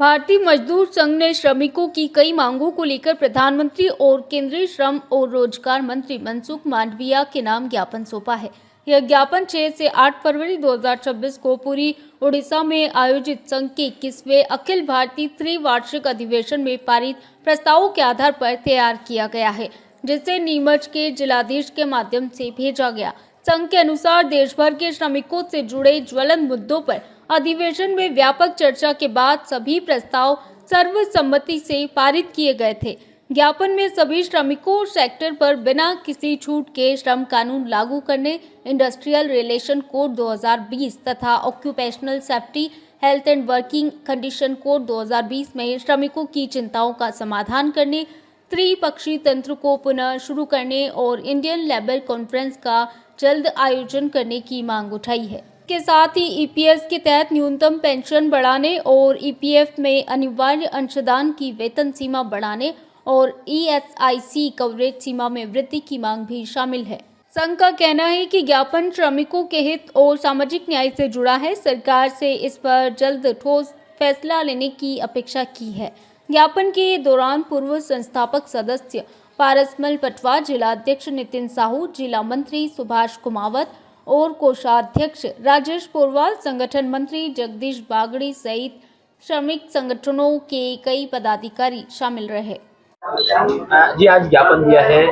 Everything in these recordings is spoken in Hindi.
भारतीय मजदूर संघ ने श्रमिकों की कई मांगों को लेकर प्रधानमंत्री और केंद्रीय श्रम और रोजगार मंत्री मनसुख मांडविया के नाम ज्ञापन सौंपा है। यह ज्ञापन 6 से 8 फरवरी 2026 को पूरी उड़ीसा में आयोजित संघ के 21वें अखिल भारतीय त्रिवार्षिक अधिवेशन में पारित प्रस्तावों के आधार पर तैयार किया गया है, जिसे नीमच के जिलाधीश के माध्यम से भेजा गया। संघ के अनुसार देश भर के श्रमिकों से जुड़े ज्वलंत मुद्दों पर अधिवेशन में व्यापक चर्चा के बाद सभी प्रस्ताव सर्वसम्मति से पारित किए गए थे। ज्ञापन में सभी श्रमिकों सेक्टर पर बिना किसी छूट के श्रम कानून लागू करने, इंडस्ट्रियल रिलेशन कोड 2020 तथा occupational safety health and working condition code 2020 में श्रमिकों की चिंताओं का समाधान करने, त्रिपक्षीय तंत्र को पुनः शुरू करने और इंडियन लेबर कॉन्फ्रेंस का जल्द आयोजन करने की मांग उठाई है। के साथ ही ईपीएस के तहत न्यूनतम पेंशन बढ़ाने और ईपीएफ में अनिवार्य अंशदान की वेतन सीमा बढ़ाने और ईएसआईसी कवरेज सीमा में वृद्धि की मांग भी शामिल है। संघ का कहना है कि ज्ञापन श्रमिकों के हित और सामाजिक न्याय से जुड़ा है। सरकार से इस पर जल्द ठोस फैसला लेने की अपेक्षा की है। ज्ञापन के दौरान पूर्व संस्थापक सदस्य पारसमल पटवा, जिला अध्यक्ष नितिन साहू, जिला मंत्री सुभाष कुमावत और कोषाध्यक्ष राजेश पोरवाल, संगठन मंत्री जगदीश बागड़ी सहित श्रमिक संगठनों के कई पदाधिकारी शामिल रहे। जी, आज ज्ञापन दिया है,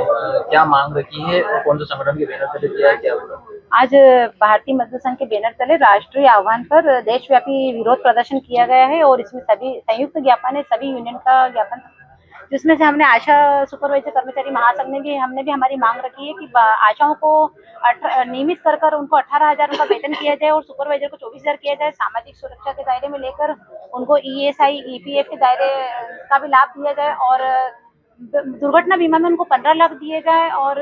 क्या मांग रखी है और कौन से संगठन के बैनर तले दिया है, क्या बोला? आज भारतीय मजदूर संघ के बैनर तले राष्ट्रीय आह्वान पर देशव्यापी विरोध प्रदर्शन किया गया है और इसमें सभी संयुक्त ज्ञापन है, सभी यूनियन का ज्ञापन, जिसमें से हमने आशा सुपरवाइजर कर्मचारी महासंघ ने भी हमारी मांग रखी है कि आशाओं को नियमित कर उनको 18,000 उनका वेतन किया जाए और सुपरवाइजर को 24,000 किया जाए। सामाजिक सुरक्षा के दायरे में लेकर उनको ईएसआई ईपीएफ के दायरे का भी लाभ दिया जाए और दुर्घटना बीमा में उनको 15 लाख दिए जाए और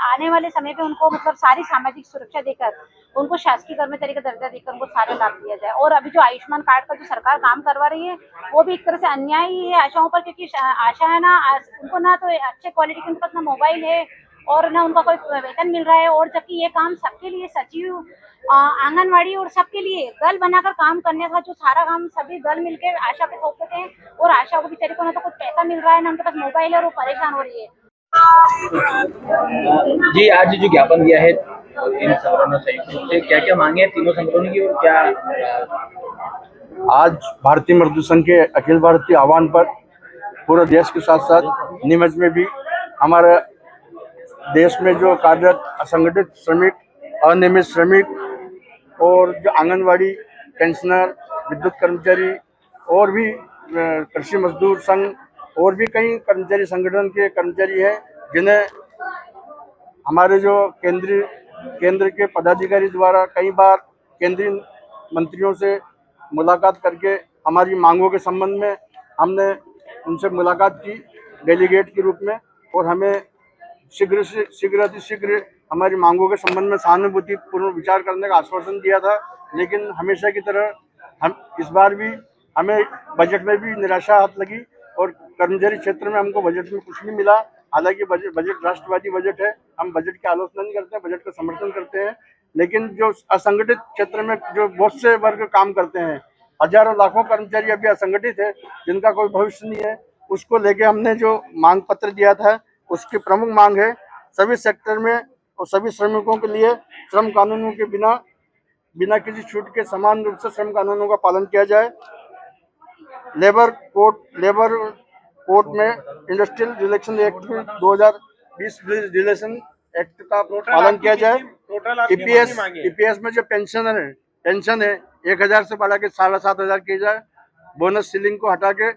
आने वाले समय पे उनको मतलब सारी सामाजिक सुरक्षा देकर उनको शासकीय कर्मचारी का दर्जा देकर उनको सारे लाभ दिया जाए। और अभी जो आयुष्मान कार्ड का जो सरकार काम करवा रही है वो भी एक तरह से अन्याय ही है आशाओं पर, क्योंकि आशा है ना, उनको ना तो अच्छे क्वालिटी के उनके पास ना मोबाइल है और ना उनका कोई वेतन मिल रहा है, और जबकि ये काम सबके लिए, सचिव, आंगनवाड़ी और सबके लिए दल बनाकर काम करने का, जो सारा काम सभी दल मिलकर आशा पे थोप देते हैं और आशा को बेचारी को ना तो कुछ पैसा मिल रहा है ना उनके पास मोबाइल है और वो परेशान हो रही है। जी, आज जो ज्ञापन दिया है इन संगठनों संयुक्त रूप से, क्या क्या मांगे हैं तीनों संगठनों की और क्या? आज भारतीय मजदूर संघ के अखिल भारतीय आह्वान पर पूरे देश के साथ साथ नीमच में भी हमारे देश में जो कार्यरत असंगठित श्रमिक, अनियमित श्रमिक और जो आंगनवाड़ी, पेंशनर, विद्युत कर्मचारी और भी कृषि मजदूर संघ और भी कई कर्मचारी संगठन के कर्मचारी हैं, जिन्हें हमारे जो केंद्र के पदाधिकारी द्वारा कई बार केंद्रीय मंत्रियों से मुलाकात करके हमारी मांगों के संबंध में हमने उनसे मुलाकात की डेलीगेट के रूप में, और हमें शीघ्र हमारी मांगों के संबंध में सहानुभूतिपूर्ण विचार करने का आश्वासन दिया था। लेकिन हमेशा की तरह हम इस बार भी हमें बजट में भी निराशा हाथ लगी और कर्मचारी क्षेत्र में हमको बजट में कुछ नहीं मिला। हालांकि बजट राष्ट्रवादी बजट है, हम बजट की आलोचना नहीं करते हैं, बजट का समर्थन करते हैं, लेकिन जो असंगठित क्षेत्र में जो बहुत से वर्ग काम करते हैं, हजारों लाखों कर्मचारी अभी असंगठित है, जिनका कोई भविष्य नहीं है, उसको लेके हमने जो मांग पत्र दिया था, उसकी प्रमुख मांग है सभी सेक्टर में और सभी श्रमिकों के लिए श्रम कानूनों के बिना किसी छूट के समान रूप से श्रम कानूनों का पालन किया जाए। लेबर कोड में industrial relation act 2020 relation act का पालन किया जाए। ईपीएस में जो पेंशन है 1,000 से बढ़ा के 7,500 किया जाए। बोनस सीलिंग को हटा के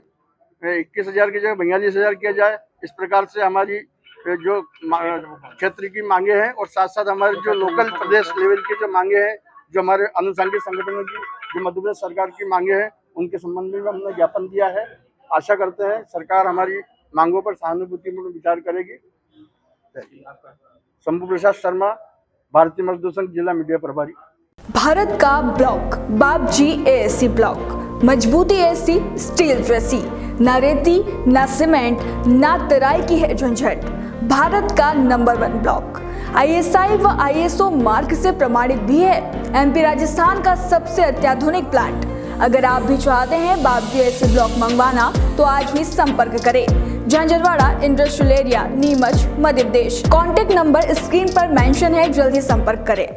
21,000 की जगह 42,000 किया जाए। इस प्रकार से हमारी जो क्षेत्र की मांगे हैं और साथ साथ हमारे जो लोकल प्रदेश लेवल की जो मांगे हैं, जो हमारे अनुषंगिक संगठनों की, जो मध्य प्रदेश सरकार की मांगे हैं, उनके संबंध में हमने ज्ञापन दिया है। आशा करते हैं सरकार हमारी मांगों पर सहानुभूतिपूर्ण विचार करेगी। शंभू प्रसाद शर्मा, भारतीय मजदूर संघ जिला मीडिया प्रभारी। भारत का ब्लॉक बापजी एएससी ब्लॉक, मजबूती ऐसी स्टील जैसी, ना रेती ना सीमेंट ना तराई की है झंझट। भारत का नंबर 1 ब्लॉक आईएसआई व आईएसओ मार्क से प्रमाणित भी है। एमपी राजस्थान का सबसे अत्याधुनिक प्लांट अगर आप भी चाहते हैं बाबजी एसी ब्लॉक मंगवाना तो आज ही संपर्क करें। झंझरवाड़ा industrial area, Neemuch, Madhya Pradesh. Contact number screen पर मेंशन है, जल्दी संपर्क करें।